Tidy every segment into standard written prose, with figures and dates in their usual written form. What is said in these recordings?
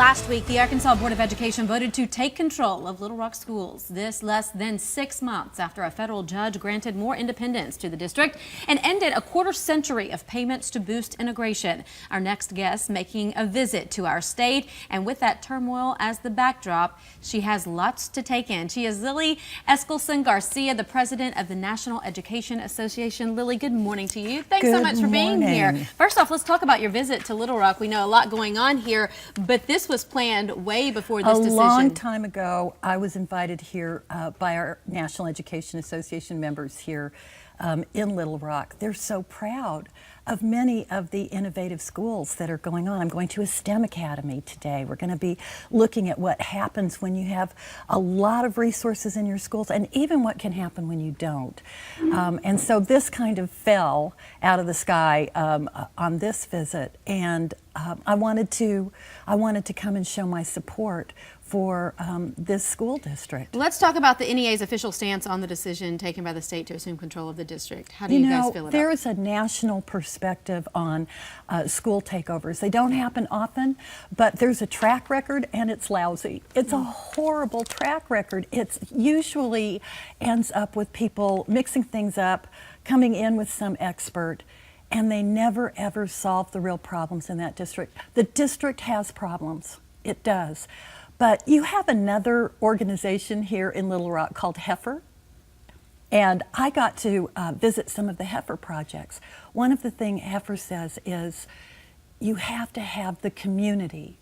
Last week, the Arkansas Board of Education voted to take control of Little Rock schools. This less than 6 months after a federal judge granted more independence to the district and ended a quarter-century of payments to boost integration. Our next guest making a visit to our state, and with that turmoil as the backdrop, she has lots to take in. She is Lily Eskelsen García, the president of the National Education Association. Lily, good morning to you. Thanks so much for being here. First off, let's talk about your visit to Little Rock. We know a lot going on here, but this was planned way before this decision. A long time ago, I was invited here by our National Education Association members here in Little Rock. They're so proud of many of the innovative schools that are going on. I'm going to a STEM Academy today. We're going to be looking at what happens when you have a lot of resources in your schools and even what can happen when you don't. And so this kind of fell out of the sky on this visit, and I wanted to come and show my support for this school district. Let's talk about the NEA's official stance on the decision taken by the state to assume control of the district. How do you guys feel about it? There is a national perspective on school takeovers. They don't happen often, but there's a track record and it's lousy. It's a horrible track record. It usually ends up with people mixing things up, coming in with some expert, and they never ever solve the real problems in that district. The district has problems. It does. But you have another organization here in Little Rock called Heifer, and I got to visit some of the Heifer projects. One of the things Heifer says is you have to have the community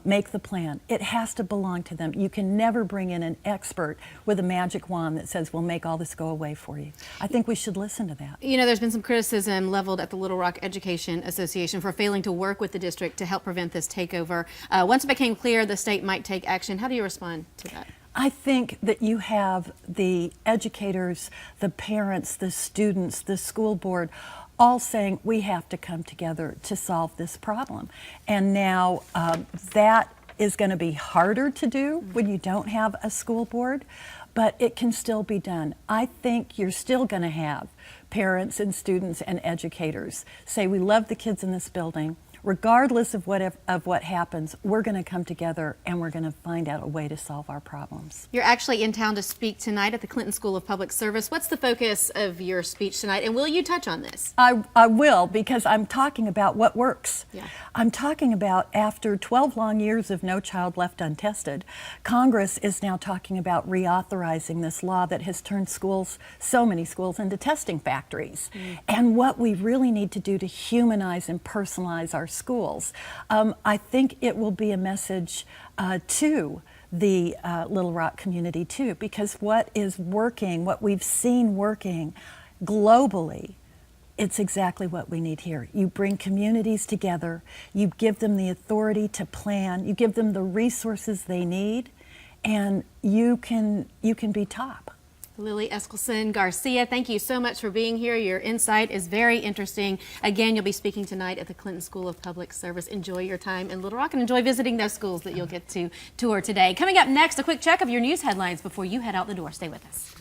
make the plan. It has to belong to them. You can never bring in an expert with a magic wand that says, we'll make all this go away for you. I think we should listen to that. You know, there's been some criticism leveled at the Little Rock Education Association for failing to work with the district to help prevent this takeover. Once it became clear the state might take action, how do you respond to that? I think that you have the educators, the parents, the students, the school board, all saying we have to come together to solve this problem. And now that is going to be harder to do when you don't have a school board, but it can still be done. I think you're still going to have parents and students and educators say we love the kids in this building. Regardless of what happens, we're going to come together and we're going to find out a way to solve our problems. You're actually in town to speak tonight at the Clinton School of Public Service. What's the focus of your speech tonight, and will you touch on this? I will, because I'm talking about what works. Yeah. I'm talking about after 12 long years of No Child Left Untested, Congress is now talking about reauthorizing this law that has turned schools, so many schools, into testing factories. And what we really need to do to humanize and personalize our schools. I think it will be a message to the Little Rock community too, because what is working, what we've seen working globally, it's exactly what we need here. You bring communities together, you give them the authority to plan, you give them the resources they need, and you can be top. Lily Eskelsen García, thank you so much for being here. Your insight is very interesting. Again, you'll be speaking tonight at the Clinton School of Public Service. Enjoy your time in Little Rock and enjoy visiting those schools that you'll get to tour today. Coming up next, a quick check of your news headlines before you head out the door. Stay with us.